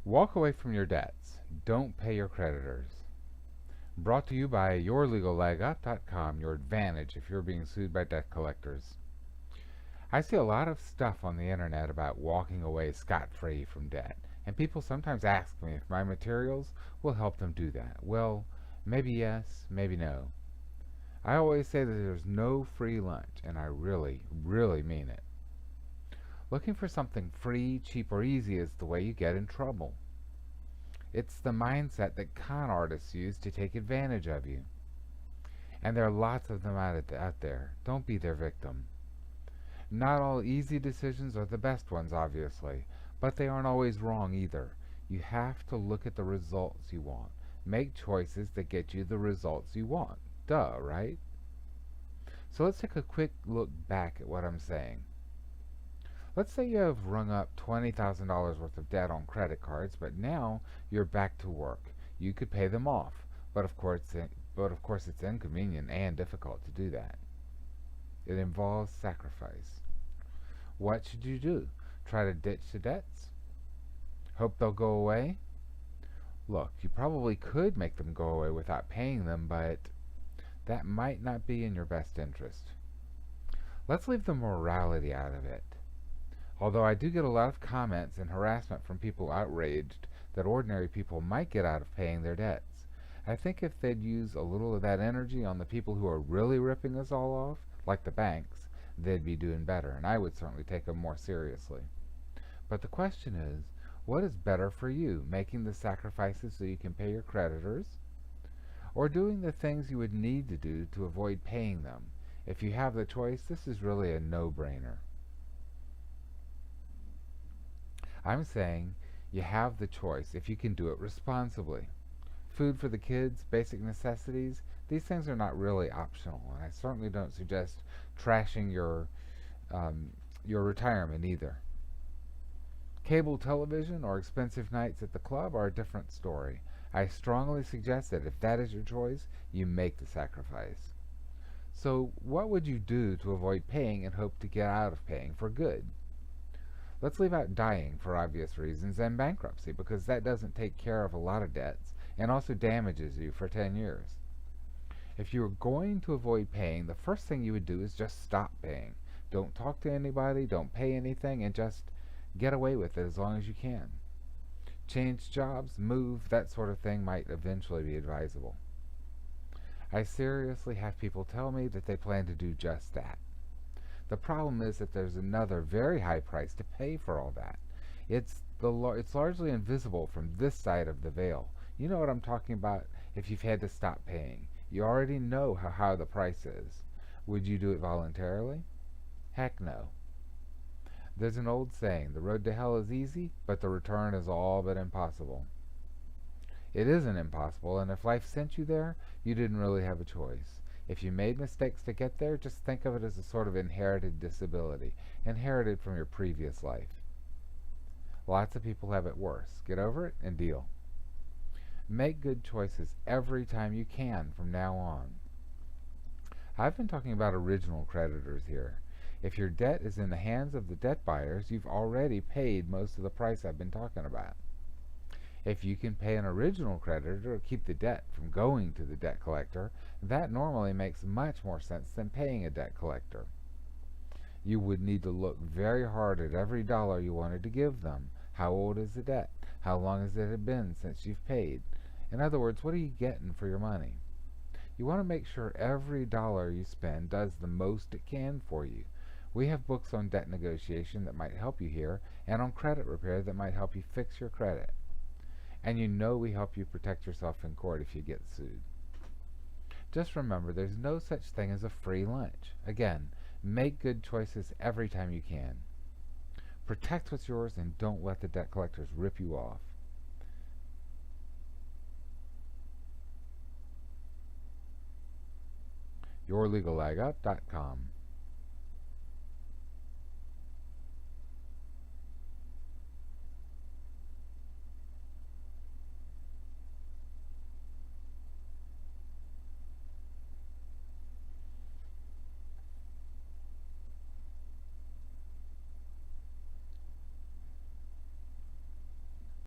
Walk away from your debts. Don't pay your creditors. Brought to you by YourLegalLegUp.com, your advantage if you're being sued by debt collectors. I see a lot of stuff on the internet about walking away scot-free from debt, and people sometimes ask me if my materials will help them do that. Well, maybe yes, maybe no. I always say that there's no free lunch, and I really, really mean it. Looking for something free, cheap, or easy is the way you get in trouble. It's the mindset that con artists use to take advantage of you. And there are lots of them out there. Don't be their victim. Not all easy decisions are the best ones, obviously, but they aren't always wrong either. You have to look at the results you want. Make choices that get you the results you want. Duh, right? So let's take a quick look back at what I'm saying. Let's say you have rung up $20,000 worth of debt on credit cards, but now you're back to work. You could pay them off, but of course it's inconvenient and difficult to do that. It involves sacrifice. What should you do? Try to ditch the debts? Hope they'll go away? Look, you probably could make them go away without paying them, but that might not be in your best interest. Let's leave the morality out of it. Although I do get a lot of comments and harassment from people outraged that ordinary people might get out of paying their debts, I think if they'd use a little of that energy on the people who are really ripping us all off, like the banks, they'd be doing better, and I would certainly take them more seriously. But the question is, what is better for you, making the sacrifices so you can pay your creditors, or doing the things you would need to do to avoid paying them? If you have the choice, this is really a no-brainer. I'm saying you have the choice if you can do it responsibly. Food for the kids, basic necessities, these things are not really optional, and I certainly don't suggest trashing your retirement either. Cable television or expensive nights at the club are a different story. I strongly suggest that if that is your choice, you make the sacrifice. So what would you do to avoid paying and hope to get out of paying for good? Let's leave out dying for obvious reasons and bankruptcy, because that doesn't take care of a lot of debts and also damages you for 10 years. If you are going to avoid paying, the first thing you would do is just stop paying. Don't talk to anybody, don't pay anything, and just get away with it as long as you can. Change jobs, move, that sort of thing might eventually be advisable. I seriously have people tell me that they plan to do just that. The problem is that there's another very high price to pay for all that. It's largely invisible from this side of the veil. You know what I'm talking about if you've had to stop paying. You already know how high the price is. Would you do it voluntarily? Heck no. There's an old saying, the road to hell is easy, but the return is all but impossible. It isn't impossible, and if life sent you there, you didn't really have a choice. If you made mistakes to get there, just think of it as a sort of inherited disability, inherited from your previous life. Lots of people have it worse. Get over it and deal. Make good choices every time you can from now on. I've been talking about original creditors here. If your debt is in the hands of the debt buyers, you've already paid most of the price I've been talking about. If you can pay an original creditor or keep the debt from going to the debt collector, that normally makes much more sense than paying a debt collector. You would need to look very hard at every dollar you wanted to give them. How old is the debt? How long has it been since you've paid? In other words, what are you getting for your money? You want to make sure every dollar you spend does the most it can for you. We have books on debt negotiation that might help you here, and on credit repair that might help you fix your credit. And you know we help you protect yourself in court if you get sued. Just remember, there's no such thing as a free lunch. Again, make good choices every time you can. Protect what's yours and don't let the debt collectors rip you off. YourLegalLegUp.com